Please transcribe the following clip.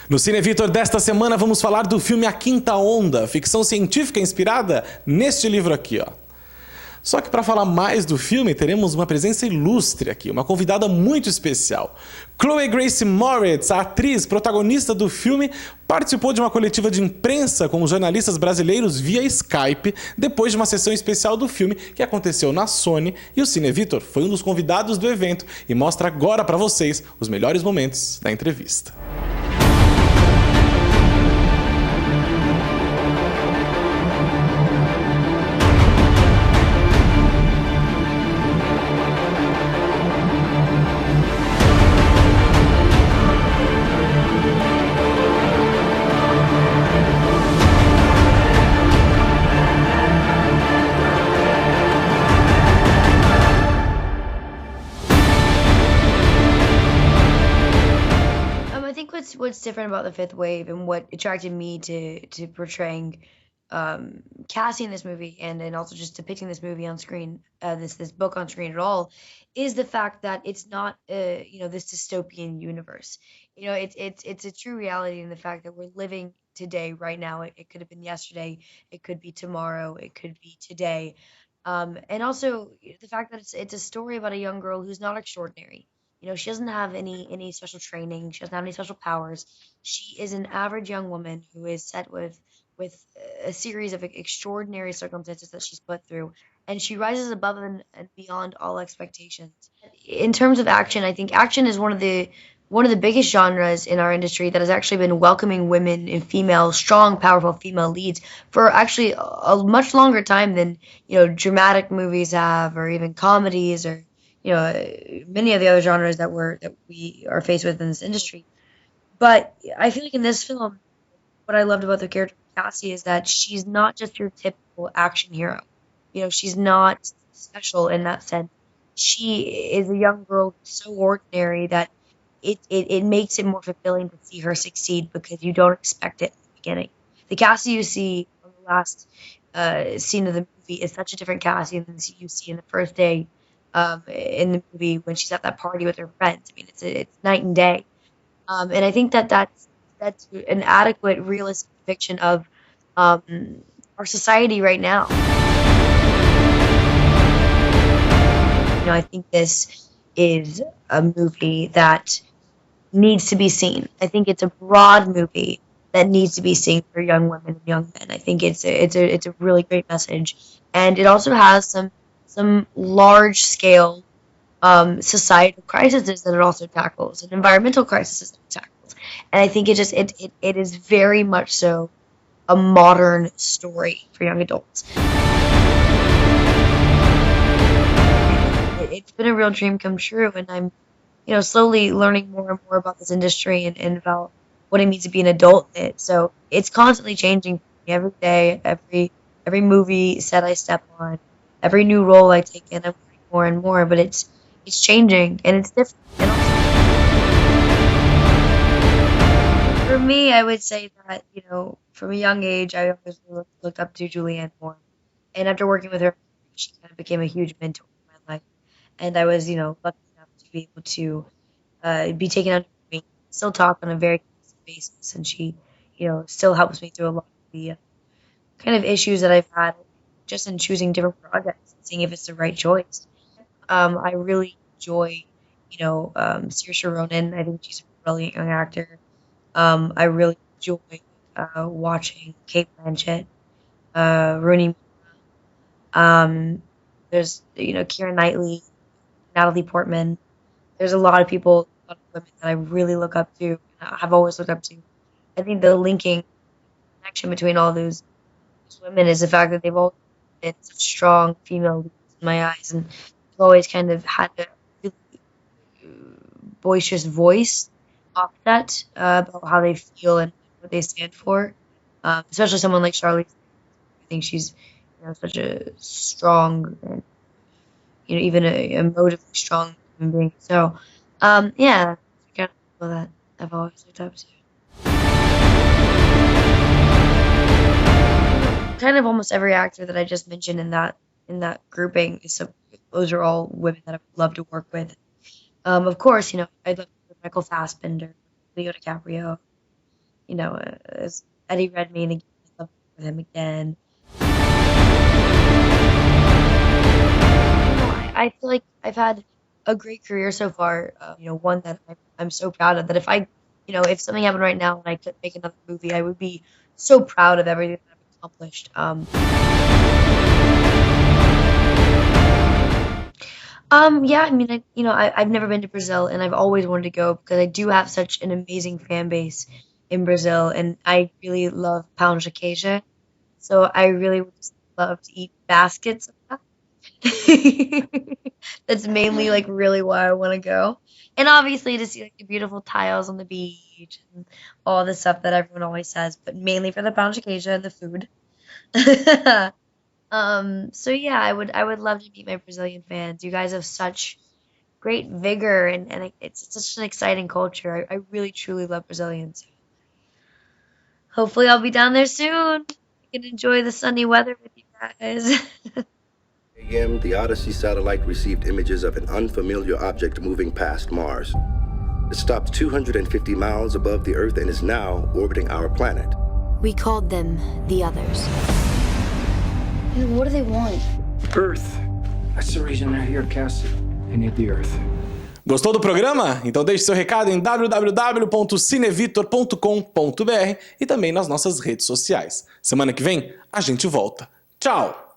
No CineVitor desta semana vamos falar do filme A Quinta Onda, ficção científica inspirada neste livro aqui, ó. Só que para falar mais do filme, teremos uma presença ilustre aqui, uma convidada muito especial. Chloë Grace Moretz, a atriz protagonista do filme, participou de uma coletiva de imprensa com os jornalistas brasileiros via Skype, depois de uma sessão especial do filme que aconteceu na Sony, e o CineVitor foi um dos convidados do evento e mostra agora para vocês os melhores momentos da entrevista. What's different about the fifth wave and what attracted me to portraying Cassie in this movie and also just depicting this movie on screen, this book on screen at all, is the fact that it's not this dystopian universe. It's a true reality in the fact that we're living today right now. It could have been yesterday, it could be tomorrow, it could be today, and also the fact that it's a story about a young girl who's not extraordinary. She doesn't have any special training. She doesn't have any special powers. She is an average young woman who is set with a series of extraordinary circumstances that she's put through, and she rises above and beyond all expectations. In terms of action, I think action is one of the biggest genres in our industry that has actually been welcoming women and strong, powerful female leads for actually a much longer time than dramatic movies have, or even comedies, or many of the other genres that we are faced with in this industry. But I feel like in this film, what I loved about the character of Cassie is that she's not just your typical action hero. She's not special in that sense. She is a young girl who's so ordinary that it makes it more fulfilling to see her succeed, because you don't expect it at the beginning. The Cassie you see on the last scene of the movie is such a different Cassie than you see in the first day in the movie when she's at that party with her friends. I mean, it's night and day, and I think that's an adequate, realistic depiction of our society right now. I think this is a movie that needs to be seen. I think it's a broad movie that needs to be seen for young women and young men. I think it's a really great message, and it also has some large scale societal crises that it also tackles, and environmental crises that it tackles. And I think it is very much so a modern story for young adults. It's been a real dream come true, and I'm slowly learning more and more about this industry and about what it means to be an adult in it. So it's constantly changing for me every day, every movie set I step on, every new role I take in, I'm learning more and more, but it's changing and it's different. And also, for me, I would say that, from a young age, I always looked up to Julianne Moore. And after working with her, she kind of became a huge mentor in my life. And I was, lucky enough to be able to be taken under me, still talk on a very consistent basis. And she, still helps me through a lot of the kind of issues that I've had just in choosing different projects and seeing if it's the right choice. I really enjoy, Saoirse Ronan. I think she's a brilliant young actor. I really enjoy watching Kate Blanchett, Rooney Mara. There's, Keira Knightley, Natalie Portman. There's a lot of people, a lot of women that I really look up to, and have always looked up to. I think the linking connection between all those women is the fact that they've all been such strong female leads in my eyes, and they've always kind of had a really boisterous voice offset about how they feel and what they stand for. Especially someone like Charlize. I think she's such a strong and even a emotively strong human being. So yeah, kind of people that I've always looked up to. Kind of almost every actor that I just mentioned in that grouping those are all women that I would love to work with. Of course, I'd love to work with Michael Fassbender, Leo DiCaprio, you know, as Eddie Redmayne again, I'd love to work with him again. I feel like I've had a great career so far, you know, one that I'm so proud of, that if if something happened right now and I could make another movie, I would be so proud of everything that I've accomplished. Yeah, I mean, I've never been to Brazil, and I've always wanted to go because I do have such an amazing fan base in Brazil, and I really love pão de queijo. So I really would just love to eat baskets of that. That's mainly like really why I want to go. And obviously to see like the beautiful tiles on the beach and all the stuff that everyone always says, but mainly for the pão de queijo and the food. So yeah, I would love to meet my Brazilian fans. You guys have such great vigor, and it's such an exciting culture. I really truly love Brazilians. Hopefully I'll be down there soon. I can enjoy the sunny weather with you guys. a.m., the Odyssey satellite received images of an unfamiliar object moving past Mars. It stopped 250 miles above the Earth and is now orbiting our planet. We called them the others. What do they want? Earth. That's the reason they're here, Cassie. They need the Earth. Gostou do programa? Então deixe seu recado em www.cinevitor.com.br e também nas nossas redes sociais. Semana que vem, a gente volta. Tchau!